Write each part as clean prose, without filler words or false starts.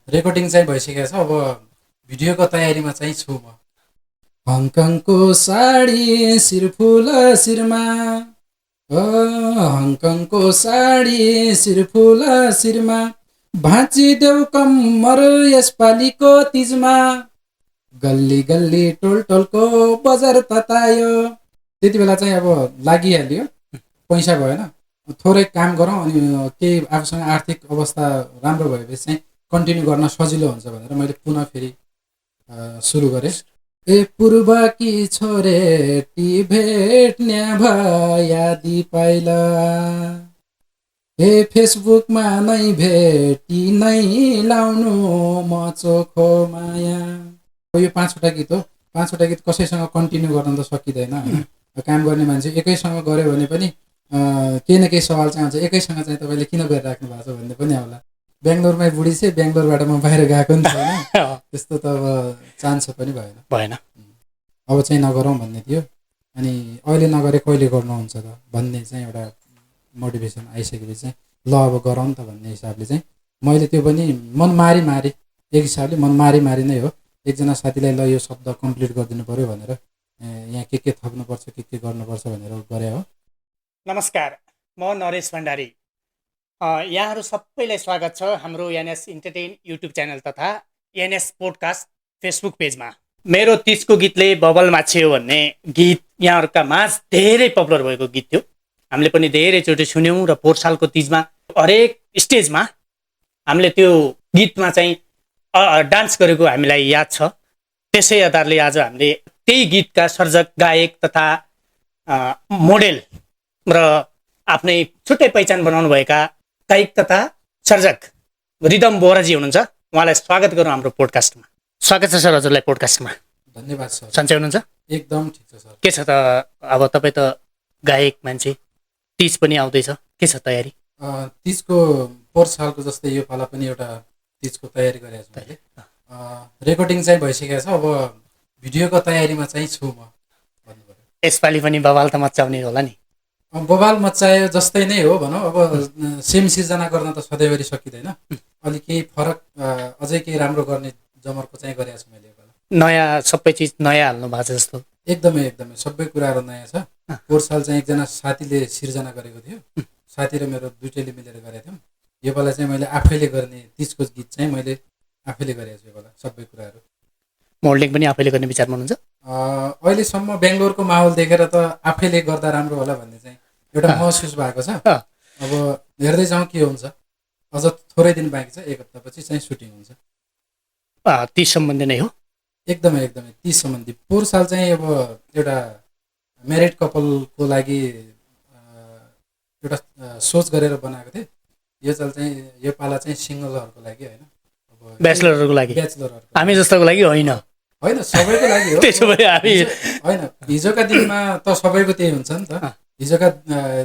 Recording चाहिँ भइसकेको छ। अब भिडियोको तयारीमा चाहिँ छु म। हङकङको साडी शिरफुल शिरमा, हङकङको साडी शिरफुल शिरमा, भाँचिदेऊ कम्मर यसपालिको तिजमा, गल्ली गल्ली टोल टोलको बजार ततायो। त्यति बेला चाहिँ अब लागिहाल्यो, पैसा भएन, थोरै काम गरौँ अनि केही आफूसँग आर्थिक अवस्था राम्रो भएपछि चाहिँ कन्टिन्यू गर्न सजिलो हुन्छ भनेर मैले पुनः फेरि सुरु गरेँ। ए पूर्वकी छोरे टी भेट्ने भयादी पाइला, हे फेसबुकमा नै भेटी नै लाउनु म चोखो माया। यो 5वटा गीत हो। 5वटा गीत कसैसँग कन्टिन्यू गर्न त सकिँदैन होइन। काम गर्ने मान्छे एकैसँग गऱ्यो भने पनि केही न केही सवाल चाहिँ हुन्छ, एकैसँग चाहिँ तपाईँले किन गरिराख्नु भएको छ भन्ने पनि आउला। बेङ्गलोरमै बुढी चाहिँ बेङ्गलोरबाट म बाहिर गएको नि छैन, त्यस्तो त अब चान्स पनि भएन। अब चाहिँ नगरौँ भन्ने थियो। अनि अहिले नगरे कहिले गर्नुहुन्छ त भन्ने चाहिँ एउटा मोटिभेसन आइसकेपछि चाहिँ ल अब गरौँ त भन्ने हिसाबले चाहिँ मैले त्यो पनि मन मारी एक हिसाबले मन मारी नै हो। एकजना साथीलाई ल यो शब्द कम्प्लिट गरिदिनु पऱ्यो भनेर यहाँ के थप्नुपर्छ के गर्नुपर्छ भनेर गरे हो। नमस्कार, म नरेश भण्डारी। यहाँहरू सबैलाई स्वागत छ हाम्रो एनएस इन्टरटेन युट्युब च्यानल तथा एनएस पोडकास्ट फेसबुक पेजमा। मेरो 30को गीतले बबल माछ्यो भन्ने गीत यहाँहरूका माझ धेरै पपुलर भएको गीत थियो। हामीले पनि धेरैचोटि सुन्यौँ र पोहोर सालको तिजमा हरेक स्टेजमा हामीले त्यो गीतमा चाहिँ डान्स गरेको हामीलाई याद छ। त्यसै आधारले आज हामीले त्यही गीतका सर्जक, गायक तथा मोडेल र आफ्नै छुट्टै पहिचान बनाउनु भएका गायक तथा सर्जक रिदम बोहराजी हुनुहुन्छ। उहाँलाई स्वागत गरौँ हाम्रो पोडकास्टमा। स्वागत छ सर हजुरलाई पोडकास्टमा। धन्यवाद सर। सन्चै हुनुहुन्छ? एकदम ठिक छ सर। के छ त अब तपाईँ त गायक मान्छे, तिज पनि आउँदैछ, के छ तयारी? तिजको पोहोर सालको जस्तै यो पाला पनि एउटा तिजको तयारी गरेको छु मैले। रेकर्डिङ चाहिँ भइसकेको छ। अब भिडियोको तयारीमा चाहिँ छु म भन्नु पर्यो। यसपालि पनि बवाल त मचाउने होला नि? बवाल मचायो जस्तै नै हो भनौँ। अब सेम सिर्जना गर्न त सधैँभरि सकिँदैन, अलिक केही फरक अझै केही राम्रो गर्ने जमर्को चाहिँ गरेको छु मैले। नयाँ सबै चिज नयाँ हाल्नु भएको छ जस्तो? एकदमै सबै कुराहरू नयाँ छ। पोहोर साल चाहिँ एकजना साथीले सिर्जना गरेको थियो, साथी र मेरो दुइटैले मिलेर गरेको थियौँ। यो पाला चाहिँ मैले आफैले गर्ने तिजको गीत चाहिँ मैले आफैले गरेको छु। यो पाला सबै कुराहरू मोल्डिङ पनि आफैले गर्ने विचारमा हुनुहुन्छ? अहिलेसम्म बेङ्गलोरको माहौल देखेर त आफैले गर्दा राम्रो होला भन्ने चाहिँ एउटा महसुस भएको छ। अब हेर्दै जाउँ के हुन्छ। अझ थोरै दिन बाँकी छ, 1 हप्तापछि चाहिँ सुटिङ हुन्छ। 30 सम्बन्धी नै हो? एकदमै 30 सम्बन्धी। पोहोर साल चाहिँ अब एउटा म्यारिड कपलको लागि एउटा सोच गरेर बनाएको थिएँ। यो पाला चाहिँ सिङ्गलहरूको लागि होइन, ब्याचलरहरूको लागि, हामी जस्तोको लागि होइन, सबैको लागि हो। त्यसो भए हामी होइन, हिजोका दिनमा त सबैको त्यही हुन्छ नि त। हिजोका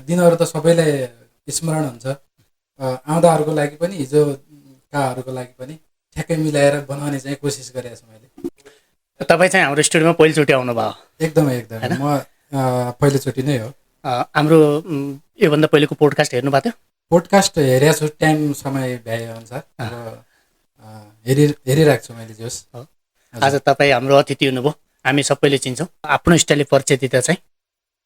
दिनहरू त सबैलाई स्मरण हुन्छ। आउँदाहरूको लागि पनि हिजोकाहरूको लागि पनि ठ्याक्कै मिलाएर बनाउने चाहिँ कोसिस गरेको छु मैले। तपाईँ चाहिँ हाम्रो स्टुडियोमा पहिलोचोटि आउनुभयो? एकदमै म पहिलोचोटि नै हो। हाम्रो योभन्दा पहिलेको पोडकास्ट हेर्नुभएको थियो? पोडकास्ट हेरेको छु, टाइम समय भ्याए अनुसार अब हेरिरहेको छु मैले। जोस् आज तपाईँ हाम्रो अतिथि हुनुभयो, हामी सबैले चिन्छौँ। आफ्नो स्टाइलले परिचय दिँदा चाहिँ?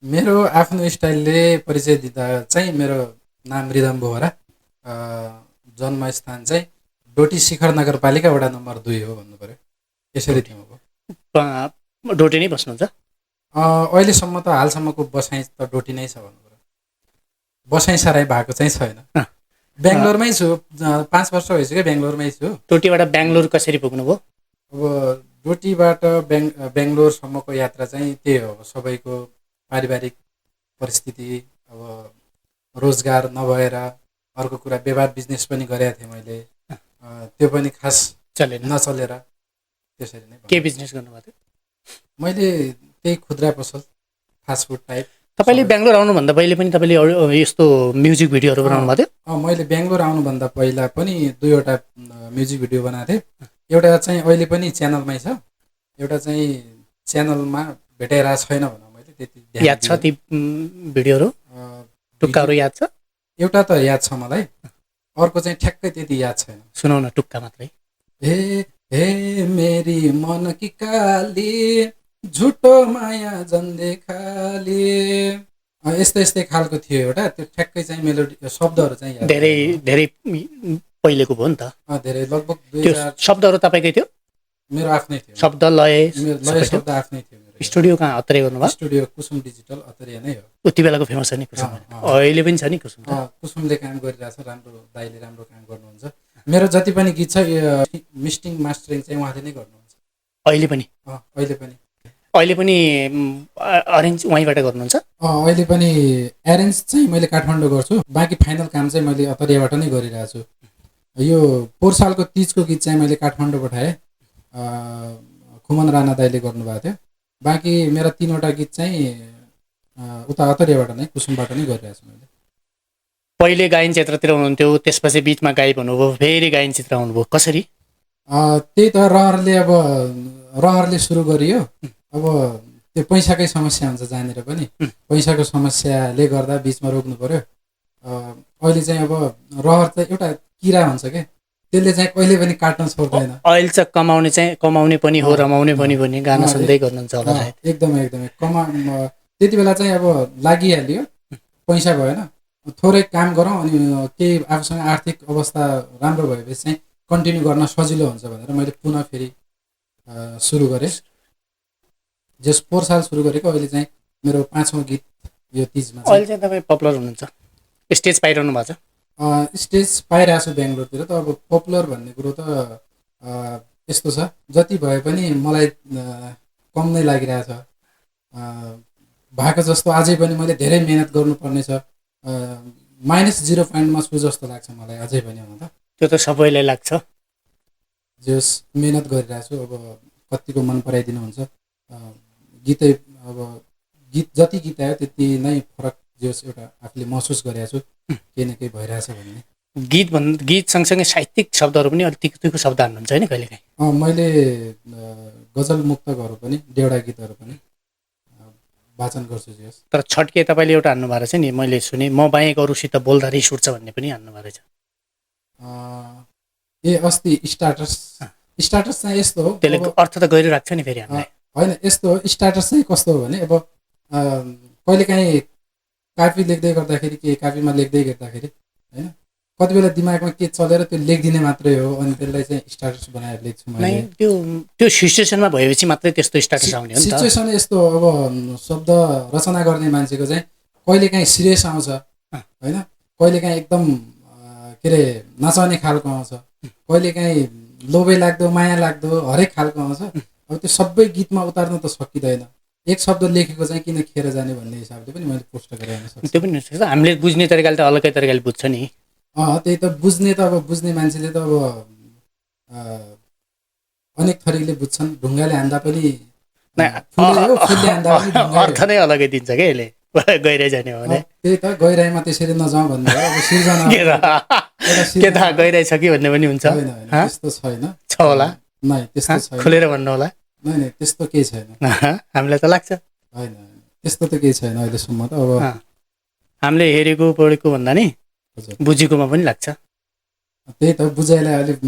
मेरो आफ्नो स्टाइलले परिचय दिँदा चाहिँ मेरो नाम रिदम बोहरा, जन्मस्थान चाहिँ डोटी शिखर नगरपालिका वडा नम्बर 2 हो भन्नु पर्यो। यसरी थियो। डोटी नै बस्नुहुन्छ? अहिलेसम्म त हालसम्मको बसाइ त डोटी नै छ भन्नु पर्यो। बसाइ सराई भएको चाहिँ छैन। बेङ्गलोरमै छु, 5 वर्ष भइसक्यो बेङ्गलोरमै छु। डोटीबाट बेङ्गलोर कसरी पुग्नुभयो? अब डोटीबाट बेङ्गलोरसम्मको यात्रा चाहिँ त्यही हो। सबैको पारिवारिक परिस्थिति, अब रोजगार नभएर अर्को कुरा व्यवहार बिजनेस पनि गरेको थिएँ मैले, त्यो पनि खास नचलेर त्यसरी नै। के बिजनेस गर्नुभएको थियो? मैले त्यही खुद्रा पसल, फास्टफुड टाइप। तपाईँले बेङ्गलोर आउनुभन्दा पहिले पनि तपाईँले यस्तो म्युजिक भिडियोहरू बनाउनु भएको थियो? मैले बेङ्गलोर आउनुभन्दा पहिला पनि 2वटा म्युजिक भिडियो बनाएको थिएँ। एउटा चाहिँ अहिले पनि च्यानलमै छ, एउटा चाहिँ च्यानलमा भेटाइरहेको छैन भनौँ। मैले त्यति याद छ ती भिडियोहरू? टुक्काहरू याद छ? एउटा त याद छ मलाई, अर्को चाहिँ ठ्याक्कै त्यति याद छैन। सुनाउन टुक्का मात्रै। हे हे मेरी मन की काली झुटो माया जन्दे खाली। यस्तै यस्तै खालको थियो एउटा, त्यो ठ्याक्कै चाहिँ मेलोडी शब्दहरू चाहिँ याद धेरै भएन। धेरै पहिलेको भयो नि त। धेरै लगभग त्यो 2000। शब्दहरू तपाईँकै थियो? मेरो आफ्नै थियो। शब्द लय मेरो लय सबै थियो? शब्द आफ्नै थियो मेरो। स्टुडियो कहाँ अत्तरे गर्नुभयो? स्टुडियो कुसुम डिजिटल अतरिया नै हो। उति बेलाको फेमस छ नि कुसुम। अँ, अहिले पनि छ नि कुसुम त। कुसुमले काम गरिरहेछ, राम्रो दाइले राम्रो काम गर्नुहुन्छ। मेरो जति पनि गीत छ यो मिक्सिङ मास्टरिङ चाहिँ उहाँले नै गर्नुहुन्छ अहिले पनि? अहिले पनि। अहिले पनि अरेन्ज उहीँबाट गर्नुहुन्छ? अहिले पनि एरेन्ज चाहिँ मैले काठमाडौँ गर्छु, बाँकी फाइनल काम चाहिँ मैले अतरियाबाट नै गरिरहेको छु। यो पोहोर सालको तीजको गीत चाहिँ मैले काठमाडौँ पठाएँ, खुमन राणा दाइले गर्नुभएको थियो। बाँकी मेरा 3वटा गीत चाहिँ उता अतरियाबाट नै कुसुमबाट नै गरिरहेको छु मैले। पहिले गायन क्षेत्रतिर हुनुहुन्थ्यो, त्यसपछि बिचमा गायक हुनुभयो, फेरि गायन क्षेत्र आउनुभयो, कसरी? त्यही त रहरले सुरु गरियो। अब त्यो पैसाकै समस्या हुन्छ जहाँनिर पनि, पैसाको समस्याले गर्दा बिचमा रोक्नु पर्यो। अहिले चाहिँ अब रहर चाहिँ एउटा किरा हुन्छ क्या, त्यसले चाहिँ कहिले पनि काट्न छोड्दैन। अहिले चाहिँ कमाउने पनि हो, रमाउने पनि भन्ने गाना सुन्दै गर्नुहुन्छ होला सायद। एकदमै त्यति बेला चाहिँ अब लागिहाल्यो, पैसा भएन, थोरै काम गरौँ अनि केही आफूसँग आर्थिक अवस्था राम्रो भएपछि चाहिँ कन्टिन्यू गर्न सजिलो हुन्छ भनेर मैले पुनः फेरि सुरु गरेँ। जस पोहोर साल सुरु गरेको, अहिले चाहिँ मेरो 5औँ गीत यो तीजमा। अहिले चाहिँ तपाईँ पपुलर हुनुहुन्छ, स्टेज पाइरहनु भएको छ? स्टेज पाइरहेको छु बेङ्गलोरतिर त। अब पपुलर भन्ने कुरो त यस्तो छ, जति भए पनि मलाई कम नै लागिरहेछ। भएको जस्तो अझै पनि मैले धेरै मेहनत गर्नुपर्ने छ। -0 पोइन्टमा छु जस्तो लाग्छ मलाई अझै पनि। हुन त त्यो त सबैलाई लाग्छ। जस मेहनत गरिरहेको छु, अब कतिको मन पराइदिनुहुन्छ। गीतै अब गीत जति गीत आयो त्यति नै फरक जस एउटा आफूले महसुस गरेको छु, केही न केही भइरहेछ भन्ने। गीत सँगसँगै साहित्यिक शब्दहरू पनि अलिक तिखो शब्द हान्नुहुन्छ होइन कहिलेकाहीँ? मैले गजल मुक्तकहरू पनि, डेउडा गीतहरू पनि वाचन गर्छु। जस तर छड्के तपाईँले एउटा हान्नुभएको रहेछ नि, मैले सुने, म बाहेक अरूसित बोल्दा रिस उठ्छ भन्ने पनि हान्नुभएको रहेछ। अस्ति स्टाटस चाहिँ यस्तो हो, त्यसले अर्थ त गहिरो राख्छ नि फेरि हामीलाई। होइन, यस्तो हो, स्टाटस चाहिँ कस्तो हो भने अब कहिलेकाहीँ कापी लेख्दै गर्दाखेरि कापीमा लेख्दै गर्दाखेरि होइन, कति बेला दिमागमा के चलेर त्यो लेखिदिने मात्रै हो, अनि त्यसलाई चाहिँ स्टाटस बनाएर लेख्छु मैले। त्यो सिचुएसनमा भएपछि मात्रै त्यस्तो स्टाटस आउने हो नि त। सिचुएसन यस्तो हो, अब शब्द रचना गर्ने मान्छेको चाहिँ कहिलेकाहीँ सिरियस आउँछ होइन, कहिलेकाहीँ एकदम के अरे नचाउने खालको आउँछ, कहिलेकाहीँ लोभै लाग्दो माया लाग्दो हरेक खालको आउँछ। अब त्यो सबै गीतमा उतार्न त सकिँदैन, एक शब्द लेखेको चाहिँ किन खेर जाने भन्ने हिसाबले पनि मैले पोस्ट गरेर सक्छु। त्यो पनि हामीले बुझ्ने तरिकाले त अलग्गै तरिकाले बुझ्छ नि। त्यही त बुझ्ने त अब बुझ्ने मान्छेले त अब अनेक थरीले बुझ्छन्। ढुङ्गाले हान्दा पनि अर्थ नै अलग्गै दिन्छ क्या यसले, गहिराइ जाने हो भने। त्यही त गहिराइमा त्यसरी नजाउँ भन्ने हो। अब सिर्जना के थाहा गहिराइ छ कि भन्ने पनि हुन्छ। त्यस्तो छैन, छ होला, नै त्यस्तो छैन, खुलेर भन्नु होला। नै त्यस्तो केही छैन, हामीलाई त लाग्छ होइन त्यस्तो त केही छैन अहिलेसम्म त। अब हामीले हेरेको पढेको भन्दा नि बुझेकोमा पनि लाग्छ। त्यही त बुझाइलाई अलिक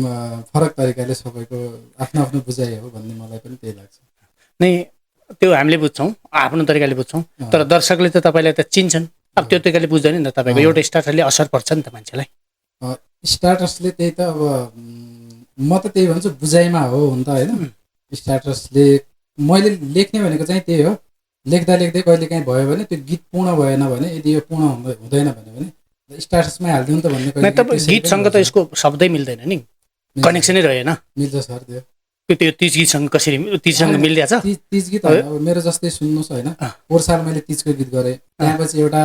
फरक तरिकाले सबैको आफ्नो आफ्नो बुझाइ हो भन्ने मलाई पनि त्यही लाग्छ। नै त्यो हामीले बुझ्छौँ, आफ्नो तरिकाले बुझ्छौँ, तर दर्शकले त तपाईँलाई त चिन्छन्, अब त्यो तरिकाले बुझ्दैन नि त। तपाईँको एउटा स्टाटसले असर पर्छ नि त मान्छेलाई। स्टाटसले त्यही त, अब म त त्यही भन्छु बुझाइमा हो हुन त होइन। स्टाटसले मैले लेख्ने भनेको चाहिँ त्यही हो, लेख्दा लेख्दै कहिले काहीँ भयो भने त्यो गीत पूर्ण भएन भने, यदि यो पूर्ण हुँदैन भने स्टाटसमै हालिदिउँ त भन्ने। गीतसँग त यसको शब्दै मिल्दैन नि, कनेक्सनै रहेन। मिल्छ सर, त्यो तिज गीतसँग कसरी तिजसँग मिलिरहेछ? तिज गीत होइन, अब मेरो जस्तै सुन्नुहोस् होइन, पोहोर साल मैले तिजको गीत गरेँ, त्यहाँपछि एउटा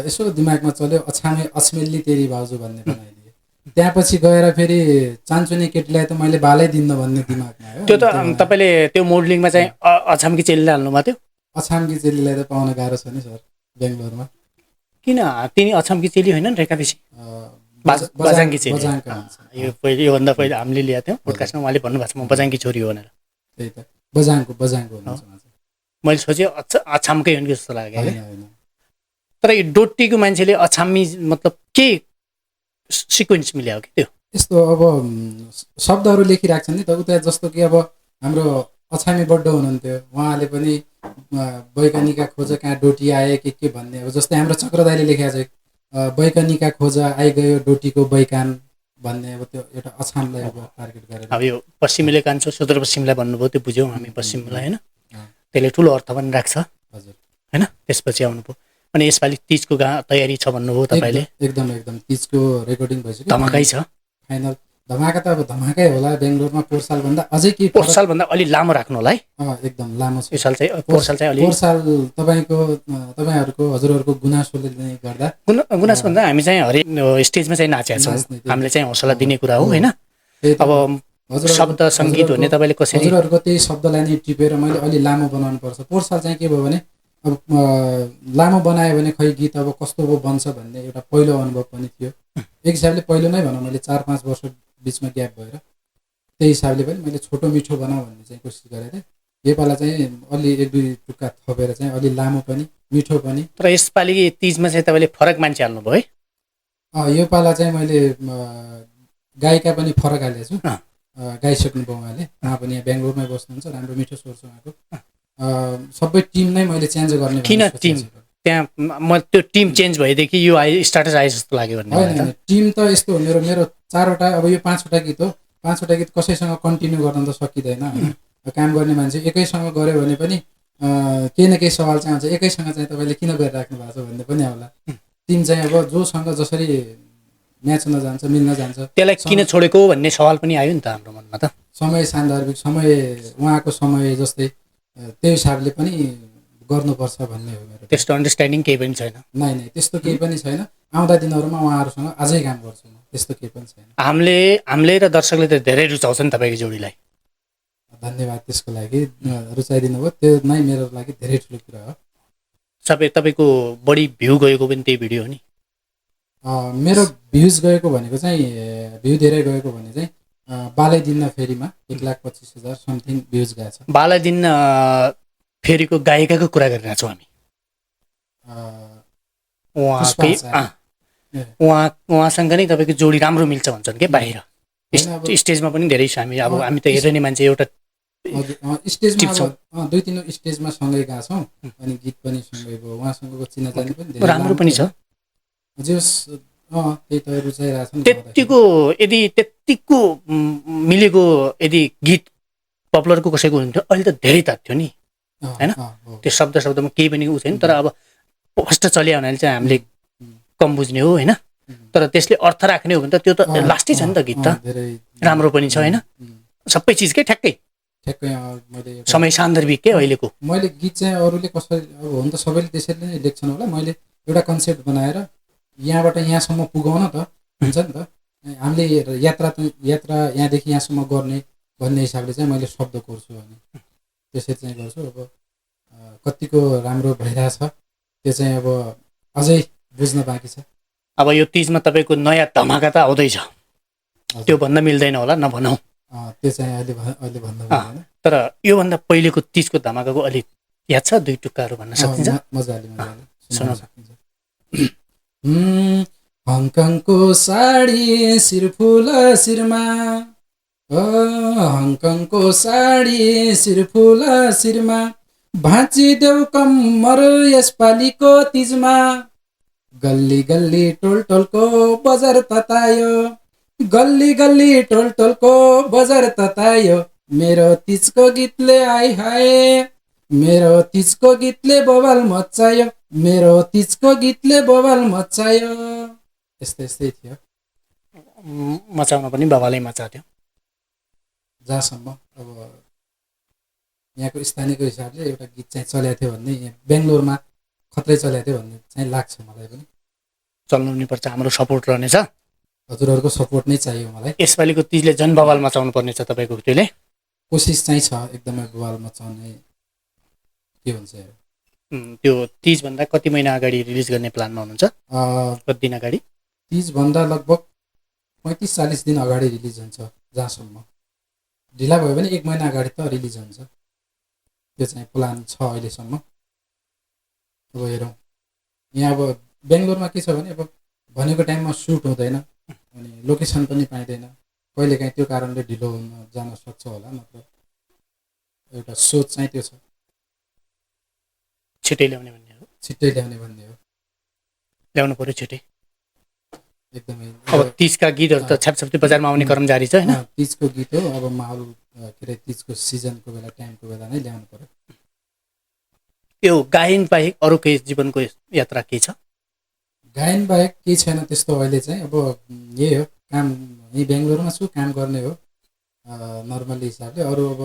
यसो दिमागमा चल्यो अछमेल्ली तेरी भाउजू भन्ने बनाइदिएँ। त्यहाँपछि गएर फेरि चान्चुने केटीलाई त मैले बालै दिन्न भन्ने दिमागमा आयो। त्यो त तपाईँले त्यो मोडलिङमा चाहिँ अछामकी चेलीलाई हाल्नुभएको थियो? अछामकी चेलीलाई त पाउन गाह्रो छ नि सर बेङ्गलोरमा। किन? तिनी अछामकी चेली होइनन्? रेखा बेसी बजाङ्गी चेली। यो पहिले, योभन्दा पहिले हामीले ल्याएको थियौँ पोडकास्टमा, उहाँले भन्नुभएको छ म बजाङ्गी छोरी हो भनेर। त्यही त बजाङको हुनुहुन्छ। मैले सोचेँ अछामकै हो कि जस्तो लाग्यो क्या। तर यो डोटीको मान्छेले अछामी मतलब के सिक्वेन्स मिल्यो कि त्यो? यस्तो अब शब्दहरू लेखिरहेको छन् नि त उता जस्तो कि अब हाम्रो अछामी बड्डो हुनुहुन्थ्यो उहाँले पनि वैज्ञानिका खोज कहाँ डोटी आए के भन्ने अब जस्तै हाम्रो चक्रदाइले लेखेको छ वैज्ञानिका खोज आइगयो डोटीको बैकान भन्ने अब त्यो एउटा अछामलाई अब टार्गेट गरेर अब यो पश्चिमीले कान्छ सुदूरपश्चिमलाई भन्नुभयो त्यो बुझ्यौँ हामी पश्चिमलाई होइन त्यसले ठुलो अर्थ पनि राख्छ हजुर होइन त्यसपछि आउनुभयो अनि यसपालि तिजको तयारी छ भन्नुभयो तपाईँले एकदम तिजको रेकर्डिङ भइसक्यो धमाकै छ फाइनल धमाका त अब धमाकै होला बेङ्गलोरमा पोहोर सालभन्दा अझै केही पोहोर सालभन्दा अलि लामो राख्नु होला है एकदम लामो छ यो साल चाहिँ पोहोर साल चाहिँ अलि पोहोर साल तपाईँहरूको हजुरहरूको गुनासोले गर्दा गुनास भन्दा हामी चाहिँ हरेक स्टेजमा चाहिँ नाचेका छौँ हामीले चाहिँ हौसला दिने कुरा हो होइन अब शब्द सङ्गीत भन्ने तपाईँले कसरी हजुरहरूको त्यही शब्दलाई नै टिपेर मैले अलि लामो बनाउनु पर्छ पोहोर साल चाहिँ के भयो भने अब लामो बनायो भने खै गीत अब कस्तो बन्छ भन्ने एउटा पहिलो अनुभव पनि थियो एक हिसाबले पहिलो नै भनौँ मैले 4-5 वर्ष बिचमा ग्याप भएर त्यही हिसाबले पनि मैले छोटो मिठो बनाऊ भन्ने चाहिँ कोसिस गरेको थिएँ योपाला चाहिँ अलि 1-2 टुक्का थपेर चाहिँ अलि लामो पनि मिठो पनि तर यसपालि तिजमा चाहिँ तपाईँले फरक मान्छे हाल्नुभयो है योपाला चाहिँ मैले गायिका पनि फरक हालेको छु गाइसक्नुभयो उहाँले उहाँ पनि यहाँ बेङ्गलोरमै बस्नुहुन्छ राम्रो मिठो स्वर छ उहाँको सबै टिम नै मैले चेन्ज गर्ने किन टिम त्यहाँ म त्यो टिम चेन्ज भएदेखि यो स्टाटस आए जस्तो लाग्यो भन्ने होइन टिम त यस्तो हो मेरो 4वटा अब यो 5वटा गीत हो 5वटा गीत कसैसँग कन्टिन्यू गर्न त सकिँदैन होइन काम गर्ने मान्छे एकैसँग गऱ्यो भने पनि केही न केही सवाल चाहिँ आउँछ एकैसँग चाहिँ तपाईँले किन गरिराख्नु भएको छ भन्ने पनि आउला टिम चाहिँ अब जोसँग जसरी म्याच हुन जान्छ मिल्न जान्छ त्यसलाई किन छोडेको भन्ने सवाल पनि आयो नि त हाम्रो मनमा त समय सान्दर्भिक समय उहाँको समय जस्तै त्यो हिसाबले पनि गर्नुपर्छ भन्ने हो मेरो त्यस्तो अन्डरस्ट्यान्डिङ केही पनि छैन नै त्यस्तो केही पनि छैन आउँदा दिनहरूमा उहाँहरूसँग अझै काम गर्छु म त्यस्तो केही पनि छैन हामीले र दर्शकले त धेरै रुचाउँछन् तपाईँको जोडीलाई धन्यवाद त्यसको लागि रुचाइदिनु भयो त्यो नै मेरो लागि धेरै ठुलो कुरा हो तपाईँको बढी भ्यू गएको पनि त्यही भिडियो हो नि मेरो भ्युज गएको भनेको चाहिँ भ्यू धेरै गएको भने चाहिँ बालै दिन्न फेरिमा 1,25,000 समथिङ भ्युज गएको छ बालै दिन्न फेरिको गायिकाको कुरा गरिरहेको छौँ हामी उहाँसँग नै तपाईँको जोडी राम्रो मिल्छ भन्छन् क्या बाहिर स्टेजमा पनि धेरै हामी त हेर्ने मान्छे एउटा स्टेजमा 2-3 स्टेजमा सँगै गएको छौँ अनि गीत पनि सँगै भयो उहाँसँगको चिनाजानी पनि धेरै राम्रो पनि छ त्यही त रुचाइरहेको छ त्यतिको मिलेको यदि गीत पपुलरको कसैको हुन्थ्यो अहिले त धेरै तात्थ्यो नि होइन त्यो शब्दमा केही पनि उ छैन तर अब फर्स्ट चल्यो हुनाले चाहिँ हामीले कम बुझ्ने हो होइन तर त्यसले अर्थ राख्ने हो भने त त्यो त लास्टै छ नि त गीत त राम्रो पनि छ होइन सबै चिजकै ठ्याक्कै समय सान्दर्भिक के अहिलेको मैले गीत चाहिँ अरूले कसरी अब हुन त सबैले त्यसरी नै लेख्छन् होला मैले एउटा कन्सेप्ट बनाएर यहाँबाट यहाँसम्म पुगाउन त हुन्छ नि त हामीले यात्रा यहाँदेखि यहाँसम्म गर्ने भन्ने हिसाबले चाहिँ मैले शब्द कोर्छु अनि त्यसरी चाहिँ गर्छु अब कतिको राम्रो भइरहेछ त्यो चाहिँ अब अझै बुझ्न बाँकी छ अब यो तिजमा तपाईँको नयाँ धमाका त आउँदैछ त्यो भन्दा मिल्दैन होला नभनौँ त्यो चाहिँ अहिले भन्दा मिल्दैन तर योभन्दा पहिलेको तिजको धमाकाको अलिक याद छ 2 टुक्काहरू भन्न सकिन्छ मजाले सुन्न सकिन्छ हङकङको साडी शिरफुल शिरमा हङकङको साडी शिरफुल शिरमा भाँचिदेऊ कम्मर यसपालिको तिजमा गल्ली गल्ली टोल टोलको बजार ततायो गल्ली गल्ली टोल टोलको बजार ततायो मेरो तिजको गीतले आइ हाय मेरो तिजको गीतले बवाल मचायो मेरो तिजको गीतले बवाल मचायो यस्तै थियो मचाउन पनि बवालै मचाथ्यो जहाँसम्म अब यहाँको स्थानीयको हिसाबले एउटा गीत चाहिँ चलेको थियो भन्ने यहाँ बेङ्गलोरमा खत्रै चलेको थियो भन्ने चाहिँ लाग्छ मलाई पनि चल्नु नि पर्छ हाम्रो सपोर्ट रहनेछ हजुरहरूको सपोर्ट नै चाहियो मलाई यसपालिको तिजले झन् बवाल मचाउनु पर्नेछ तपाईँको त्यसले कोसिस चाहिँ छ एकदमै बवाल मचाउने के हुन्छ त्यो तिजभन्दा कति महिना अगाडि रिलिज गर्ने प्लानमा हुनुहुन्छ कति दिन अगाडि तिजभन्दा लगभग 35-40 दिन अगाडि रिलिज हुन्छ जहाँसम्म ढिला भयो भने 1 महिना अगाडि त रिलिज हुन्छ त्यो चाहिँ प्लान छ अहिलेसम्म अब हेरौँ यहाँ अब बेङ्गलोरमा के छ भने अब भनेको टाइममा सुट हुँदैन अनि लोकेसन पनि पाइँदैन, कहिलेकाहीँ त्यो कारणले ढिलो हुन जान सक्छ होला, नत्र एउटा सोच चाहिँ त्यो छ, छिटै ल्याउने भन्ने हो, छिट्टै ल्याउने भन्ने हो। ल्याउनु पऱ्यो छिटै। एकदमै अब 30 का गीतहरू त छ्यापछ्याप्ती बजारमा आउने क्रम जारी छ होइन। तिजको गीत हो, अब माहौल के अरे तिजको सिजनको बेला टाइमको बेला नै ल्याउनु पर्यो। यो गायन बाहेक अरू केही जीवनको यात्रा के छ? गायन बाहेक केही छैन त्यस्तो अहिले चाहिँ। अब यही हो, काम यहीँ बेङ्गलोरमा छु, काम गर्ने हो नर्मली हिसाबले। अरू अब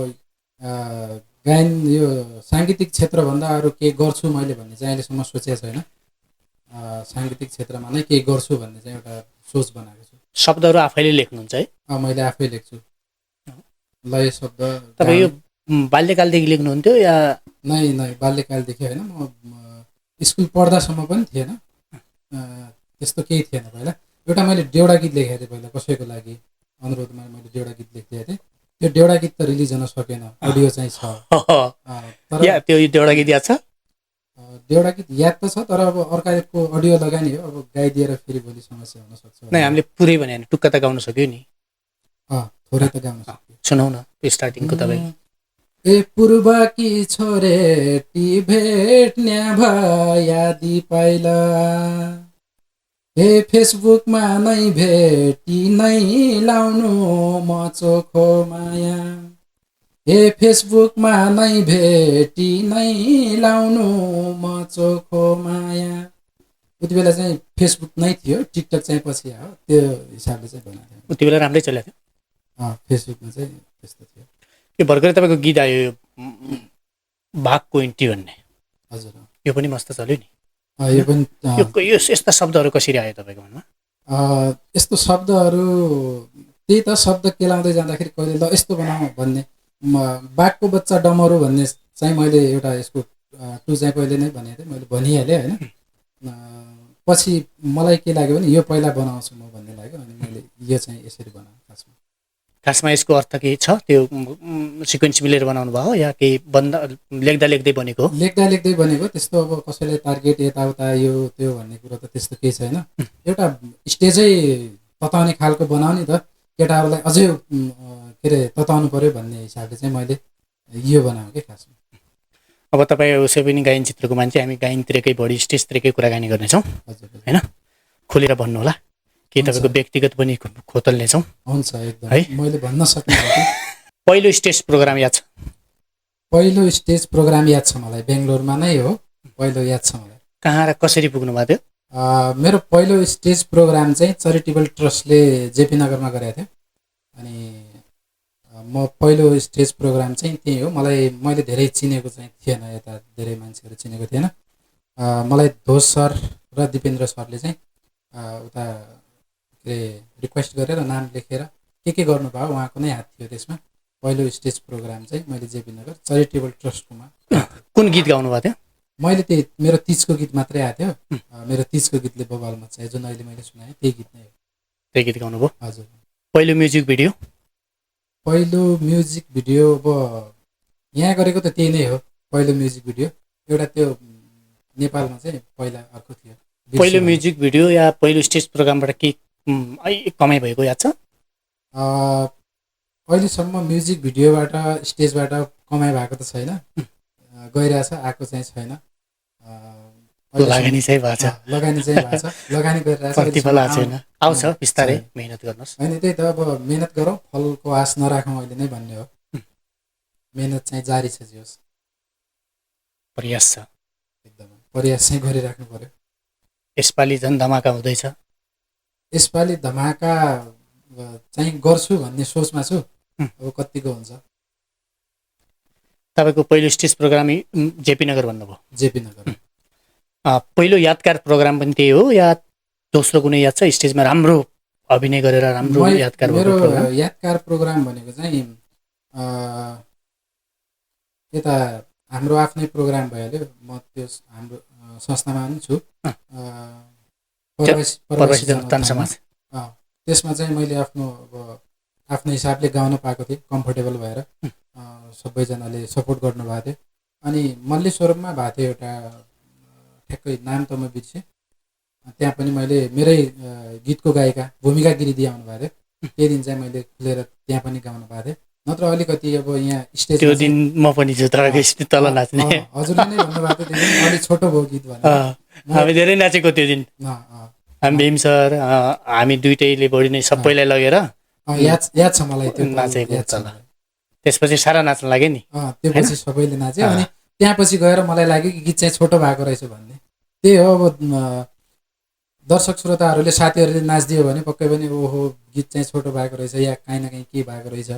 गायन यो साङ्गीतिक क्षेत्रभन्दा अरू केही गर्छु मैले भन्ने चाहिँ अहिलेसम्म सोचेको छैन। साङ्गीतिक क्षेत्रमा नै केही गर्छु भन्ने चाहिँ एउटा सोच बनाएको छु। शब्दहरू आफैले लेख्नुहुन्छ है? मैले आफै लेख्छु, लय शब्द। तपाईँ यो बाल्यकालदेखि लेख्नुहुन्थ्यो या? नै बाल्यकालदेखि होइन, म स्कुल पढ्दासम्म पनि थिएन, त्यस्तो केही थिएन पहिला। एउटा मैले देउडा गीत लेखेको थिएँ पहिला, कसैको लागि अनुरोधमा मैले देउडा गीत लेखिदिएको थिएँ। त्यो देउडा गीत त रिलिज हुन सकेन, अडियो चाहिँ छ। तर त्यो देउडा गीत याद छ? देउडा गीत याद त छ, तर अब अर्काको अडियो लगानी हो, अब गाइदिएर फेरि भोलि समस्या हुनसक्छ। नै हामीले पुरै भने टुक्का त गाउन सक्यो नि? थोरै त गाउन सक्यो। सुनाउ न स्टार्टिङको तपाईँ। ए पूर्वकी छोरे टी भेट्ने भयादी पाइला, हे फेसबुकमा नै भेटी नै लाउनु म चोखो माया, हे फेसबुकमा नै भेटी नै लाउनु म चोखो माया। उति बेला चाहिँ फेसबुक नै थियो, टिकटक चाहिँ पछि आयो, त्यो हिसाबले चाहिँ बनाएको थियो। उति बेला राम्रै चलेको थियो। फेसबुकमा चाहिँ त्यस्तो थियो। यो भर्खरै तपाईँको गीत आयो यो भागको इन्टी भन्ने। हजुर, यो पनि मस्त चल्यो नि। यो पनि यो यस्ता शब्दहरू कसरी आयो तपाईँको मनमा? यस्तो शब्दहरू त्यही त, शब्द केलाउँदै जाँदाखेरि कहिले ल यस्तो बनाऊ भन्ने। बाघको बच्चा डमरू भन्ने चाहिँ मैले एउटा यसको टु चाहिँ पहिले नै भनेको थिएँ, मैले भनिहालेँ होइन। पछि मलाई के लाग्यो भने यो पहिला बनाउँछु म भन्ने लाग्यो, अनि मैले यो चाहिँ यसरी बनाएँ। खासमा यसको अर्थ के छ? त्यो सिक्वेन्स मिलेर बनाउनु भयो या केही लेख्दा लेख्दै बनेको हो? लेख्दा लेख्दै बनेको, त्यस्तो अब कसैलाई टार्गेट यताउता यो त्यो भन्ने कुरो त त्यस्तो केही छैन। एउटा स्टेजै तताउने खालको बनाउने त, केटाहरूलाई अझै के अरे तताउनु पऱ्यो भन्ने हिसाबले चाहिँ मैले यो बनाएँ कि खासमा। अब तपाईँ उसै पनि गायन चित्रको मान्छे, हामी गायनतिरकै बढी स्टेजतिरकै कुराकानी गर्नेछौँ होइन? खोलेर भन्नु होला, के तपाईँको व्यक्तिगत पनि खोतल्नेछौँ। हुन्छ, एकदम है, मैले भन्न सक्ने। पहिलो स्टेज प्रोग्राम याद छ? पहिलो स्टेज प्रोग्राम याद छ मलाई, बेङ्गलोरमा नै हो पहिलो, याद छ मलाई। कहाँ र कसरी पुग्नु भएको थियो? मेरो पहिलो स्टेज प्रोग्राम चाहिँ चेरिटेबल ट्रस्टले जेपी नगरमा गरेको थियो। अनि म पहिलो स्टेज प्रोग्राम चाहिँ त्यही हो। मैले धेरै चिनेको चाहिँ थिएन, यता धेरै मान्छेहरू चिनेको थिएन। मलाई धोस सर र दिपेन्द्र सरले चाहिँ उता के अरे रिक्वेस्ट गरेर नाम लेखेर के गर्नुभयो, उहाँको नै हात थियो त्यसमा। पहिलो स्टेज प्रोग्राम चाहिँ मैले जेपी नगर चेरिटेबल ट्रस्टकोमा। कुन गीत गाउनु भएको थियो? मैले त्यही मेरो तिजको गीत मात्रै आएको थियो। मेरो तिजको गीतले बवाल मचायो, जुन अहिले मैले सुनाएँ त्यही गीत नै हो। त्यही गीत गाउनुभयो? हजुर। पहिलो म्युजिक भिडियो? पहिलो म्युजिक भिडियो अब यहाँ गरेको त त्यही नै हो पहिलो म्युजिक भिडियो। एउटा त्यो नेपालमा चाहिँ पहिला अर्को थियो। पहिलो म्युजिक भिडियो या पहिलो स्टेज प्रोग्रामबाट के कमाइ भएको याद छ? अहिलेसम्म म्युजिक भिडियोबाट स्टेजबाट कमाइ भएको त छैन, गइरहेछ, आएको चाहिँ छैन। लगानी चाहिँ भएको छ? लगानी चाहिँ भएको छ, लगानी गरिरहेछ, प्रतिफल आएको छैन। आउँछ, बिस्तारै मेहनत गर्नुहोस्। होइन, त्यही त, अब मेहनत गरौँ, फलको आश नराखौँ अहिले नै भन्ने हो। मेहनत चाहिँ जारी छ, जे होस्, प्रयास छ, एकदम प्रयास चाहिँ गरिराख्नु पर्यो। यसपालि झन् धमाका हुँदैछ? यसपालि धमाका चाहिँ गर्छु भन्ने सोचमा छु, अब कतिको हुन्छ। तपाईँको पहिलो स्टेज प्रोग्राम जेपी नगर भन्नुभयो? जेपी नगर। पहिलो यादगार प्रोग्राम पनि त्यही हो या दोस्रो कुनै याद छ स्टेजमा राम्रो अभिनय गरेर राम्रो यादगार भएको प्रोग्राम? मेरो यादगार प्रोग्राम भनेको चाहिँ यता हाम्रो आफ्नै प्रोग्राम भइहाल्यो। म त्यो हाम्रो संस्थामा पनि छु, परवासी जनतान समाज। त्यसमा चाहिँ मैले आफ्नो हिसाबले गाउन पाएको थिएँ, कम्फर्टेबल भएर। सबैजनाले सपोर्ट गर्नुभएको थियो। अनि मल्लेश्वरमा भएको थियो एउटा, ठ्याक्कै नाम त म बिर्सेँ, त्यहाँ पनि मैले मेरै गीतको गायिका भूमिका गिरिदी आउनु भएको थियो। त्यही दिन चाहिँ मैले खुलेर त्यहाँ पनि गाउनु भएको थिएँ। नत्र अलिकति अब यहाँ स्टेजमा त्यो दिन म पनि छु तपाईँको स्टेज तल नाच्ने। हजुरले नै भन्नुभएको थियो त्यो दिन, अलिक छोटो भयो गीत भनेर। हामी धेरै नाचेको त्यो दिन। हामी भीम सर हामी दुइटैले बढी नै सबैलाई लगेर याद छ मलाई त्यो नाचेको याद छ तल। मलाई। त्यसपछि सारा नाच्न लाग्यो नि। त्यो पछि सबैले नाचे। अनि त्यहाँ पछि गएर मलाई लाग्यो कि गीत चाहिँ छोटो भएको रहेछ भन्ने। त्यही हो, अब दर्शक श्रोताहरूले साथीहरूले नाचिदियो भने पक्कै पनि ओहो गीत चाहिँ छोटो भएको रहेछ या काहीँ न काहीँ के भएको रहेछ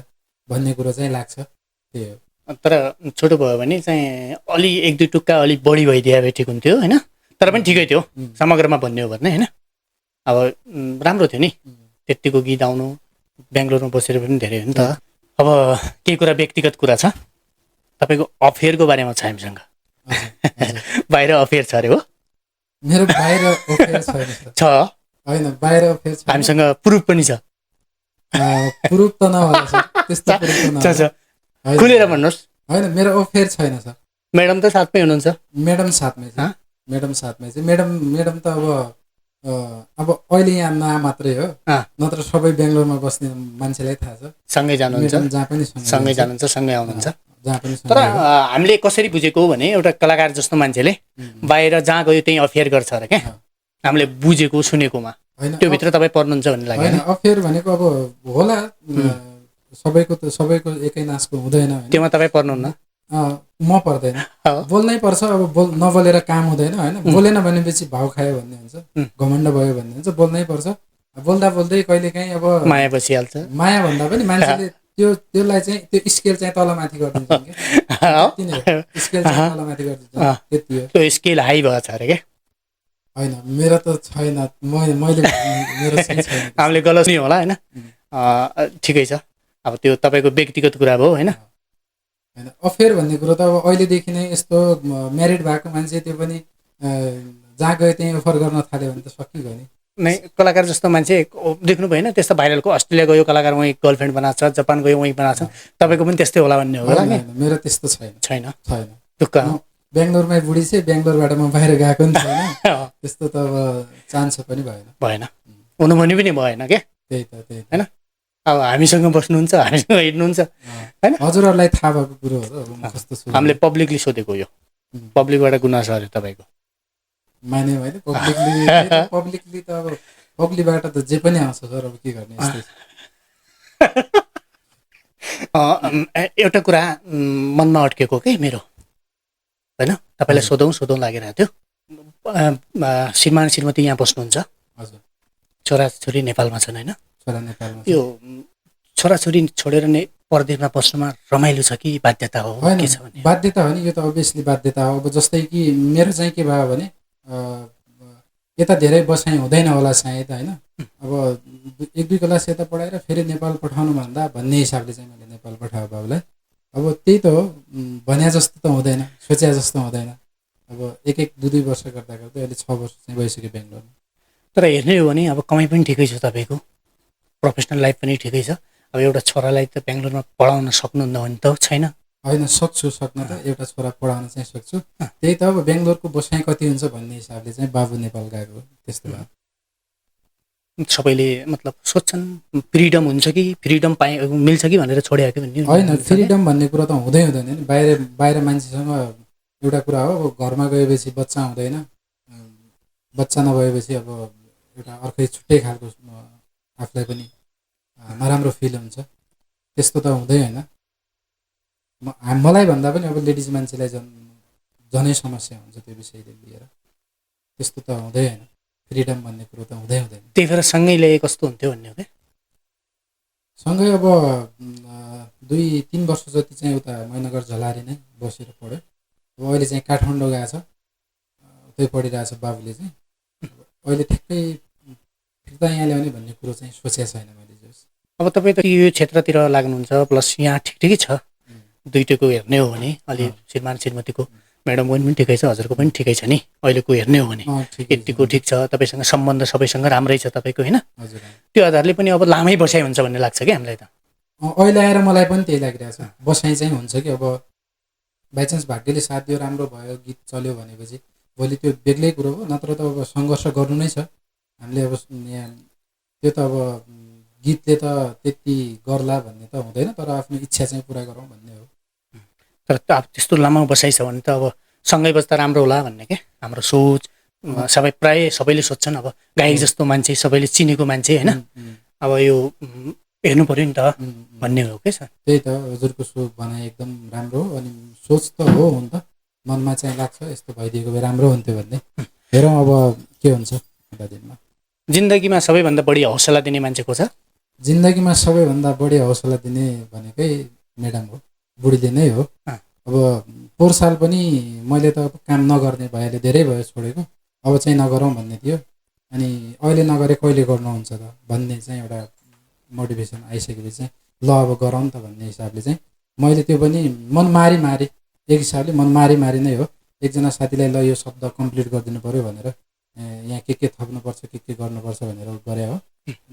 भन्ने कुरो चाहिँ लाग्छ। त्यही हो। तर छोटो भयो भने चाहिँ अलि एक दुई टुक्का अलिक बढी भइदिए भए ठिक हुन्थ्यो होइन। तर पनि ठिकै थियो समग्रमा भन्ने हो भने होइन। अब राम्रो थियो नि त्यत्तिको गीत आउनु, बेङ्गलोरमा बसेर पनि धेरै हो नि त। अब केही कुरा व्यक्तिगत कुरा छ, तपाईँको अफेयरको बारेमा छ हामीसँग। बाहिर अफेयर छ अरे हो? मेरो बाहिर अफेयर छैन छ होइन, बाहिर अफेयर छ। हामीसँग प्रुफ पनि छ। प्रुफ त नहोला सर, त्यस्तो प्रुफ त नहोला। खुलेर भन्नुहोस्। होइन, मेरो अफेयर छैन सर। म्याडम त साथमै हुनुहुन्छ? म्याडम साथमै छ। म्याडम साथमै चाहिँ म्याडम त अब अहिले यहाँ ना मात्रै हो, नत्र सबै बेङ्गलोरमा बस्ने मान्छेलाई थाहा छ। सँगै जानुहुन्छ? जहाँ पनि सँगै जानुहुन्छ, सँगै आउनुहुन्छ। जहाँ पनि। तर हामीले कसरी बुझेको हो भने एउटा कलाकार जस्तो मान्छेले बाहिर जहाँ गयो त्यहीँ अफेयर गर्छ अरे क्या, हामीले बुझेको सुनेकोमा। त्योभित्र तपाईँ पर्नुहुन्छ भन्ने लाग्यो? होइन, अफेयर भनेको अब होला, सबैको एकै नासको हुँदैन। त्योमा तपाईँ पर्नुहुन्न? म पर्दैन, बोल्नै पर्छ। अब नबोलेर काम हुँदैन होइन। बोलेन भनेपछि भाउ खायो भन्ने हुन्छ, घमण्ड भयो भन्ने हुन्छ। बोल्नै पर्छ। बोल्दा बोल्दै कहिले काहीँ अब माया बसिहाल्छ। माया भन्दा पनि मान्छेले त्यसलाई चाहिँ त्यो स्केल चाहिँ तलमाथि गरिदिन्छ कि स्केल चाहिँ तलमाथि गरिदिन्छ, त्यति हो। त्यो स्केल हाई भएको छ अरे क्या? होइन, मेरो त छैन। मैले मेरो चाहिँ छैन। हामीले गलत नि होला होइन। ठिकै छ। अब त्यो तपाईँको व्यक्तिगत कुरा भयो होइन। होइन, अफेयर भन्ने कुरो त अब अहिलेदेखि नै यस्तो म्यारिड भएको मान्छे त्यो पनि जहाँ गयो त्यहीँ अफर गर्न थाल्यो भने त सकिगयो नि। नै कलाकार जस्तो मान्छे देख्नु भएन त्यस्तो भाइरलको? अस्ट्रेलिया गयो कलाकार, वहीँ गर्लफ्रेन्ड बनाएको छ, जापान गयो वहीँ बनाएको छ, तपाईँको पनि त्यस्तै होला भन्ने हो होला नि? मेरो त्यस्तो छैन। छैन? छैन। टुक्का बेङ्गलोरमै बुढी चाहिँ, बेङ्गलोरबाट म बाहिर गएको नि छैन। त्यस्तो त अब चान्स पनि भएन। हुनुभने पनि भएन क्या? त्यही त होइन। अब हामीसँग बस्नुहुन्छ, हामीसँग हिँड्नुहुन्छ होइन। हजुरहरूलाई थाहा भएको कुरो हो। अब म कस्तो छु हामीले पब्लिकली सोधेको, यो पब्लिकबाट गुनासो अरे तपाईँको? मान्यो होइन, पब्लिकली त अब पब्लिकबाट त जे पनि आउँछ सर, अब के गर्ने यस्तै। एउटा कुरा मनमा अड्केको के मेरो होइन, तपाईँलाई सोधौँ लागिरहेको थियो। श्रीमान श्रीमती यहाँ बस्नुहुन्छ, हजुर। छोराछोरी नेपालमा छन् होइन? छोरा नेपालमा। यो छोराछोरी छोडेर नै परदेशमा बस्नुमा रमाइलो छ कि बाध्यता हो? के छ भने? बाध्यता हो नि, यो त अभियसली बाध्यता हो। अब जस्तै कि मेरो चाहिँ के भयो भने यता धेरै बसाइ हुँदैन होला सायद होइन। अब एक दुई क्लास यता पढाएर फेरि नेपाल पठाउनु भन्दा भन्ने हिसाबले चाहिँ मैले नेपाल पठाएको बाबुलाई। अब त्यही त हो, भन्या जस्तो त हुँदैन, सोचे जस्तो हुँदैन। अब एक दुई वर्ष गर्दा गर्दै अहिले 6 वर्ष चाहिँ भइसक्यो बेङ्गलोरमा। तर हेर्ने हो भने अब कमाइ पनि ठिकै छ तपाईँको, प्रोफेसनल लाइफ पनि ठिकै छ। अब एउटा छोरालाई त बेङ्गलोरमा पढाउन सक्नुहुन्न भने त छैन? होइन, सक्न त एउटा छोरा पढाउन चाहिँ सक्छु। त्यही त अब बेङ्गलोरको बसाइ कति हुन्छ भन्ने हिसाबले चाहिँ बाबु नेपाल गएको, त्यस्तो भयो। सबैले मतलब सोध्छन् फ्रिडम हुन्छ कि फ्रिडम मिल्छ कि भनेर छोड्यो कि भन्ने? होइन, फ्रिडम भन्ने कुरा त हुँदैन नि। बाहिर मान्छेसँग एउटा कुरा हो, अब घरमा गएपछि बच्चा हुँदैन, बच्चा नभएपछि अब एउटा अर्कै छुट्टै खालको आफूलाई पनि नराम्रो फिल हुन्छ। त्यस्तो त हुँदै होइन। मलाई भन्दा पनि अब लेडिज मान्छेलाई झनै समस्या हुन्छ त्यो विषयले लिएर। त्यस्तो त हुँदै होइन, फ्रिडम भन्ने कुरो त हुँदैन। त्यही भएर सँगै ल्याए कस्तो हुन्थ्यो भन्ने हो क्या? सँगै अब 2-3 वर्ष जति चाहिँ उता मैनगर झलारी नै बसेर पढ्यो। अब अहिले चाहिँ काठमाडौँ गएको छ, उतै पढिरहेछ बाबुले चाहिँ। अहिले ठ्याक्कै फिर्ता यहाँ ल्याउने भन्ने कुरो चाहिँ सोचेको छैन मैले। अब तपाईँ त यो क्षेत्रतिर लाग्नुहुन्छ, प्लस यहाँ ठिकै छ। दुइटैको हेर्ने हो भने अलि श्रीमान श्रीमतीको म्याडमको पनि ठिकै छ, हजुरको पनि ठिकै छ नि अहिलेको हेर्ने हो भने? यतिको ठिक छ, तपाईँसँग सम्बन्ध सबैसँग राम्रै छ तपाईँको होइन? त्यो आधारले पनि अब लामै बसाइ हुन्छ भन्ने लाग्छ कि हामीलाई त? अहिले आएर मलाई पनि त्यही लागिरहेको छ, बसाइ चाहिँ हुन्छ कि। अब बाइचान्स भाग्यले साथ दियो, राम्रो भयो, गीत चल्यो भनेपछि भोलि त्यो बेग्लै कुरो हो। नत्र त अब सङ्घर्ष गर्नु नै छ हामीले। अब यहाँ त्यो त अब गीतले त त्यति गर्ला भन्ने त हुँदैन, तर आफ्नो इच्छा चाहिँ पुरा गरौँ भन्ने हो। तर अब त्यस्तो लामो बसाइ छ भने त अब सँगै बस्दा राम्रो होला भन्ने के हाम्रो सोच। सबै प्रायः सबैले सोध्छन् अब गायक जस्तो मान्छे सबैले चिनेको मान्छे होइन, अब यो हेर्नु पऱ्यो नि त भन्ने हो के सर। त्यही त हजुरको सोच भनाइ एकदम राम्रो हो। अनि सोच त हो हुन त, मनमा चाहिँ लाग्छ यस्तो भइदिएको भए राम्रो हुन्थ्यो भन्ने। हेरौँ अब के हुन्छ आउँदा दिनमा। जिन्दगीमा सबैभन्दा बढी हौसला दिने मान्छे को छ? जिन्दगीमा सबैभन्दा बढी हौसला दिने भनेकै म्याडम हो, बुढीले नै हो। अब पोहोर साल पनि मैले त काम नगर्ने भएले धेरै भयो छोडेको, अब चाहिँ नगरौँ भन्ने थियो। अनि अहिले नगरे कहिले गर्नुहुन्छ त भन्ने चाहिँ एउटा मोटिभेसन आइसकेपछि चाहिँ ल अब गरौँ त भन्ने हिसाबले चाहिँ मैले त्यो पनि मन मारी मारी, एक हिसाबले मन मारी मारी नै हो। एकजना साथीलाई ल यो शब्द कम्प्लिट गरिदिनु पऱ्यो भनेर यहाँ के थप्नुपर्छ के गर्नुपर्छ भनेर गरे हो।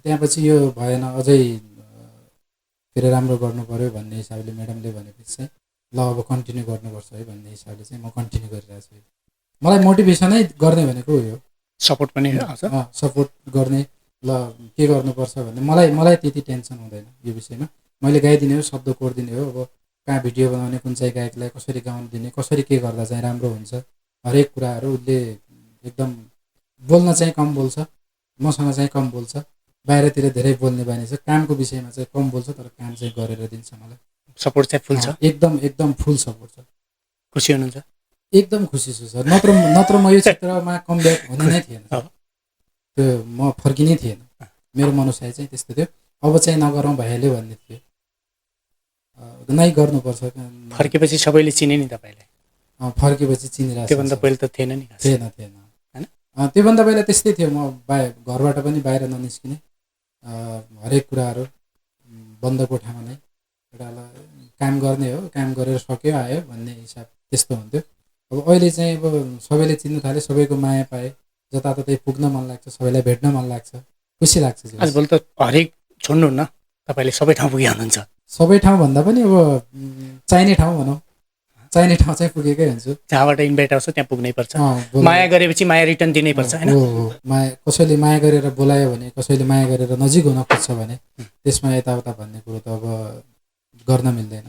त्यहाँपछि यो भएन, अझै के अरे राम्रो गर्नु पऱ्यो भन्ने हिसाबले म्याडमले भनेपछि चाहिँ ल अब कन्टिन्यू गर्नुपर्छ है भन्ने हिसाबले चाहिँ म कन्टिन्यू गरिरहेको छु। मलाई मोटिभेसनै गर्ने भनेको यो सपोर्ट पनि सपोर्ट गर्ने, ल के गर्नुपर्छ भन्ने। मलाई त्यति टेन्सन हुँदैन यो विषयमा। मैले गाइदिने हो, शब्द कोरिदिने हो। अब कहाँ भिडियो बनाउने, कुन चाहिँ गायकलाई कसरी गाउनु दिने, कसरी के गर्दा चाहिँ राम्रो हुन्छ, हरेक कुराहरू उसले एकदम बोल्न चाहिँ कम बोल्छ, मसँग चाहिँ कम बोल्छ। बाहिरतिर धेरै बोल्ने बानी छ, कामको विषयमा चाहिँ कम बोल्छ, तर काम चाहिँ गरेर दिन्छ मलाई। सपोर्ट चाहिँ फुल छ, एकदम फुल सपोर्ट छ। खुसी हुनुहुन्छ? एकदम खुसी छु सर। नत्र म यो क्षेत्रमा कमब्याक हुने नै थिएन, त्यो म फर्किनै थिएन। मेरो मनोसाय चाहिँ त्यस्तो थियो, अब चाहिँ नगरौँ भइहाल्यो भन्ने थियो। नै गर्नुपर्छ। फर्केपछि सबैले चिने नि तपाईँलाई? फर्केपछि चिनिरहेको। त्योभन्दा पहिले त थिएन नि? थिएन होइन, त्योभन्दा पहिला त्यस्तै थियो। म घरबाट पनि बाहिर ननिस्किने, हरेक कुराहरू बन्द कोठामा नै एउटा काम गर्ने हो, काम गरेर सक्यो आयो भन्ने हिसाब त्यस्तो हुन्थ्यो। अब अहिले चाहिँ अब सबैले चिन्नु थाले, सबैको माया पाएँ, जताततै पुग्न मन लाग्छ, सबैलाई भेट्न मन लाग्छ, खुसी लाग्छ। आजभोलि त हरेक छोड्नुहुन्न, तपाईँले सबै ठाउँ पुगे हुनुहुन्छ। सबै ठाउँ भन्दा पनि अब चाहिने ठाउँ भनौँ, चाहिने ठाउँ चाहिँ पुगेकै हुन्छु। जहाँबाट इन्भाइट आउँछ त्यहाँ पुग्नै पर्छ। माया गरेपछि माया रिटर्न दिनै पर्छ होइन? माया कसैले माया गरेर बोलायो भने, कसैले माया गरेर नजिक हुन खोज्छ भने त्यसमा यताउता भन्ने कुरो त अब गर्न मिल्दैन।